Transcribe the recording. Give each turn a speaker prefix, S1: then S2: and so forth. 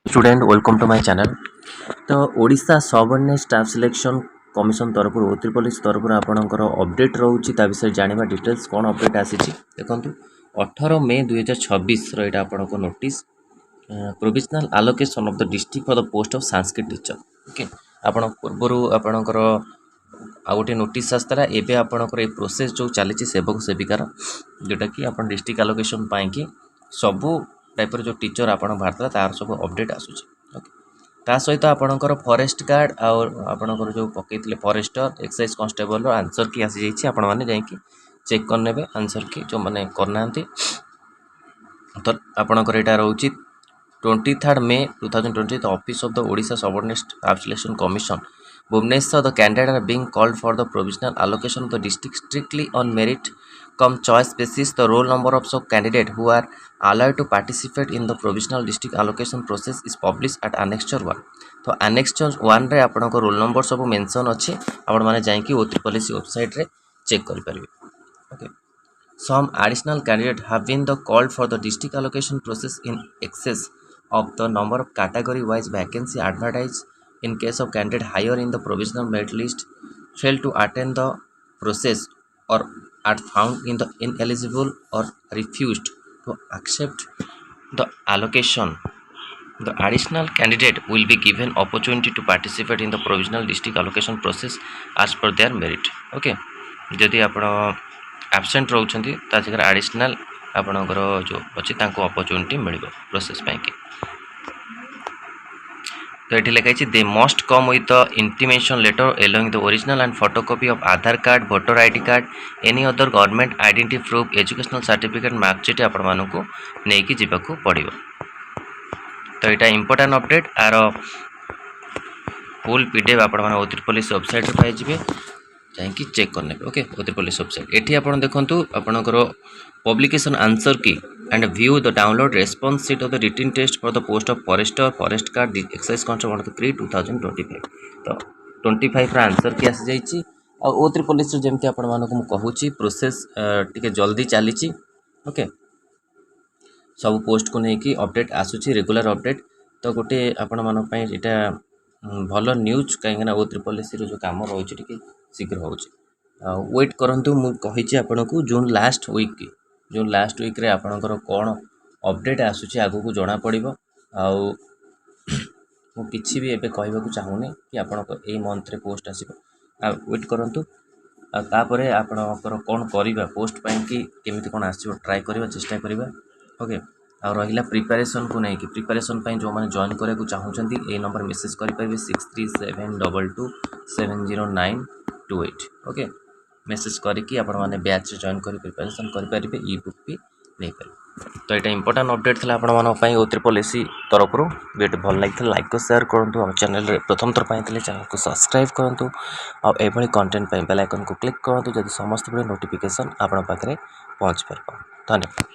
S1: Student welcome to my channel. तो Odisha subordinate staff selection commission तरफ उत्तर प्रदेश तरफ आपणकर अपडेट रोचे विषय जाना डिटेल्स कौन अपडेट आसी देखो 18 मे 2026 रहा आपंक notice provisional allocation of the district for the post of Sanskrit teacher. Okay आपण पूर्वर आपणकर आ गोटे नोटिस आसला एवं आपणकर प्रोसेस जो चली सेवक सेविकार जोटा कि आप डिस्ट्रिक्ट आलोकेशन पाई सबू टाइपर जो टीचर आप बाहर तार सब अपडेट आसूँ। ओके ता सहित आपणकर फॉरेस्ट गार्ड आपणकर जो पकईले फॉरेस्टर एक्साइज कांस्टेबल आंसर की आसी जाइए आपण मैंने जाकि चेक करने आंसर की जो मैंने करना तो आपणकर यहाँ रोचे 23 May 2020 the office of the Odisha Subordinate Staff Selection Commission Bhubaneswar the candidates are being called for the provisional allocation of the district strictly on merit cum choice basis. The roll number of some candidates who are allowed to participate in the provisional district allocation process is published at annexure 1. तो annexure 1 रे आपन को roll number सब mention अछि आपण माने जाई कि ओटी पॉलिसी वेबसाइट रे चेक करि परिबे। Okay some additional candidates have been the called for the district allocation process in excess of the number of category wise vacancy advertised. In case of candidate higher in the provisional merit list fail to attend the process or are found in the ineligible or refused to accept the allocation, the additional candidate will be given opportunity to participate in the provisional district allocation process as per their merit. Okay जदि आपण absent रोचंती ता जगह additional आपणकर जो अच्छी opportunity मिल process पाई। तो ये लिखाई they must come with the intimation letter allowing the original and photocopy of Aadhaar card voter ID card any other government identity proof educational certificate marksheet आपण मानक नहीं जावाक पड़ो। तो यहाँ important update are full PDF आपण मैंने उत्तर प्रदेश वेबसाइट पाइबे जाकि चेक करने। Okay Uttar Pradesh website at आप देखो आपणकर publication answer key and view the download response sheet of the written test for the post of forester forest guard excise constable 3 2025। तो 25 answer की आसी जाइए उत्तर प्रदेश जमी आपण मानक कहूँ प्रोसेस टी जल्दी चली। ओके सब पोस्ट को लेकिन अपडेट आसूँ रेगुलर अपडेट। तो गोटे आपण मानक यहाँ भल न्यूज कहीं उत्तर प्रदेश जो कम रोचे टी शीघ्र हो वेट करूँ मुझे आपन को जून लास्ट वीक रे आपणकर कौन अपडेट आसूँ आगू को जना पड़ो। किसी भी एवं कहवाक चाहूनी कि आपण यही मंथ रे पोस्ट आसो वेट करूँ तापर आपणकर कौन करवा पोस्ट पाई कि केमी कौन आसो ट्राए करवा चेष्टा करवा। ओके आ रहा प्रिपेरेसन को लेकिन प्रिपेरेसन जो मैंने जॉइन कराया चाहूँगी ये नंबर मेसेज करेंगे 6372227098। ओके मेसेज करके आपण मैंने बैच जॉइन कर प्रिपेरेसन करेंगे ई बुक भी नहीं पारे। तो यहाँ इंपोर्टेंट अपडेट था आपण मानी उत्तर प्रदेश तरफ वीडियो भल लगी लाइक को शेयर करूँ आम चैनल प्रथम थर पाई चैनल को सब्सक्राइब करूँ आभली कंटेंट बेल आइकन को क्लिक करूँ जब समस्त नोटिफिकेशन आपण पाखे पहुँच पार। धन्यवाद।